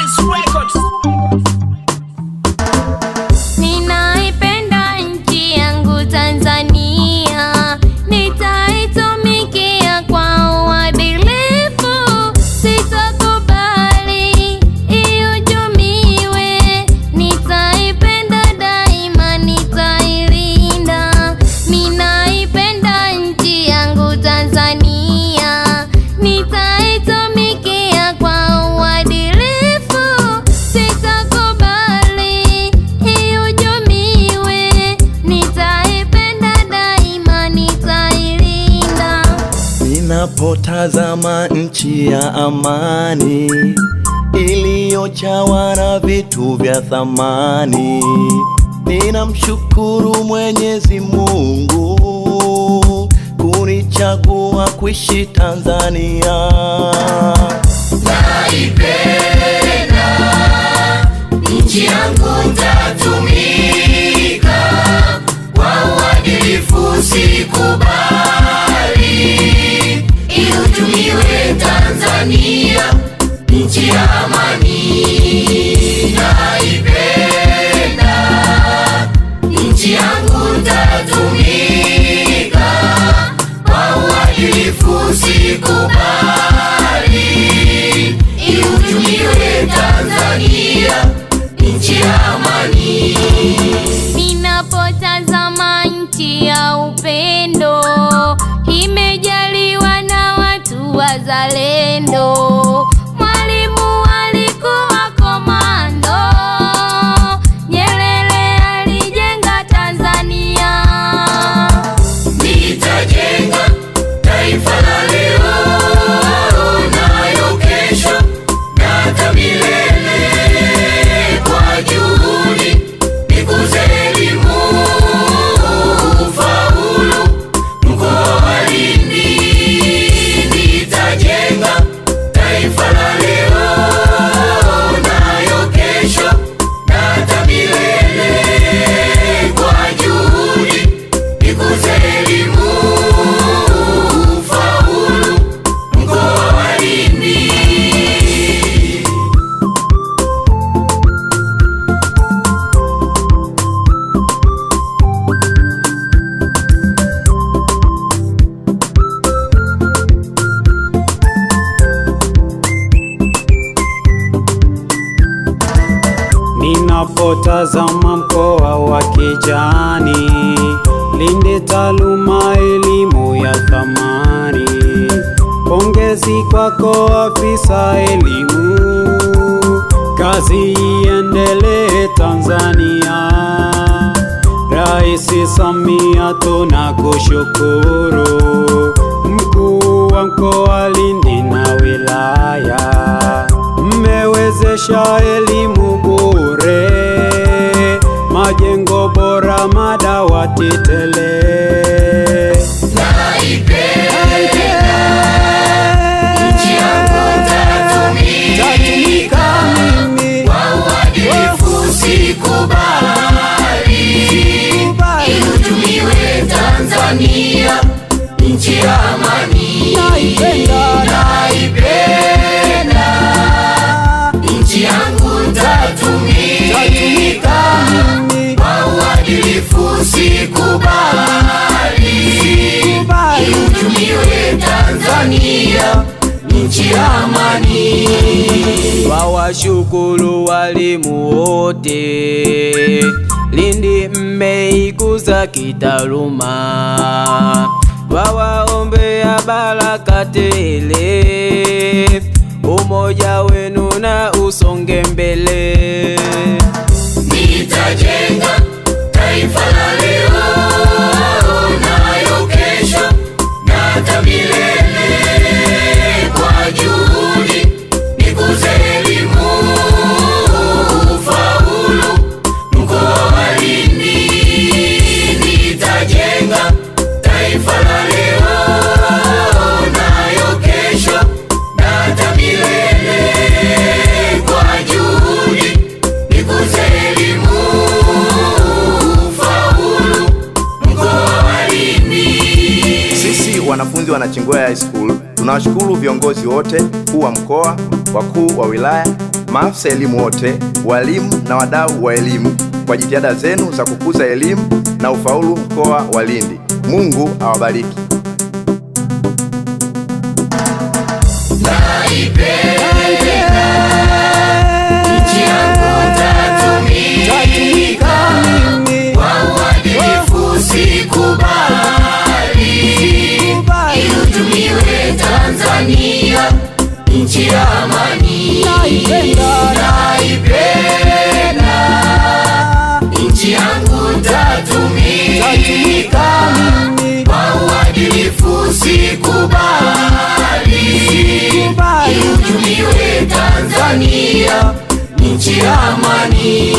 Nice Records. Ninaipenda nchi yangu Tanzania, nitaitumikia kwa uadilifu, sitakubali ihujumiwe, nitaipenda daima, nitailinda. Ninaipenda nchi yangu Tanzania, nitaitumikia kwa uadilifu, sitakubali ihujumiwe, nitaipenda daima, nitailinda. Ninapotazama nchi ya amani iliyojawa na vitu vya thamani, ninamshukuru Mwenyezi Mungu kunichagua kuishi Tanzania. Naipenda nchi yangu, nitatumika kwa uadilifu, sikubali ihujumiwe Tanzania, nchi ya amani. Naipenda nchi yangu, nitatumika kwa uadilifu, sikubali ihujumiwe Tanzania, nchi ya amani. Ninapotazama nchi ya upendo, imejaliwa na watu wazalendo. Mwalimu alikuwa komando, Nyerere alijenga Tanzania. Nitajenga taifa la leo, nayo kesho na hata milele, kwa juhudi nikuze elimu, ufaulu mkoa wa Lindi. Nitajenga taifa la leo, nayo kesho na hata milele, kwa juhudi nikuze elimu, ufaulu mkoa wa Lindi. Ninapotazama mkoa wa kijani, Lindi, taaluma, elimu ya thamani. Pongezi kwako afisa elimu, kazi iendelee Tanzania. Rais Samia tunakushukuru, mkuu wa mkoa Lindi na wilaya, mmewezesha elimu bure, majengo bora, madawati tele. Naipenda nchi yangu, nitatumika kwa uadilifu, sikubali ihujumiwe Tanzania, nchi ya amani. Naipenda nchi yangu, nitatumika kwa uadilifu, sikubali ihujumiwe Tanzania, nchi ya amani. Wawashukuru walimu wote, Lindi mmeikuza kitaaluma, wawaombea baraka tele, umoja wenu na usonge mbele. Nitajenga taifa la leo, nayo kesho na hata milele, kwa juhudi nikuze elimu, ufaulu mkoa wa Lindi. Nitajenga taifa la leo, nayo kesho na hata milele, kwa juhudi nikuze elimu, ufaulu mkoa wa Lindi. Sisi wanafunzi wa Nachingwea High School tunawashukuru viongozi wote, mkuu wa mkoa, wakuu wa wilaya, maafisa elimu wote, walimu na wadau wa elimu kwa jitihada zenu za kukuza elimu na ufaulu mkoa wa Lindi. Mungu awabariki. Nchi yangu tatumika kwa uadilifu, sikubali ihujumiwe Tanzania, nchi ya amani. Naipenda nchi yangu, tatumika kwa uadilifu, sikubali ihujumiwe Tanzania, nchi ya amani.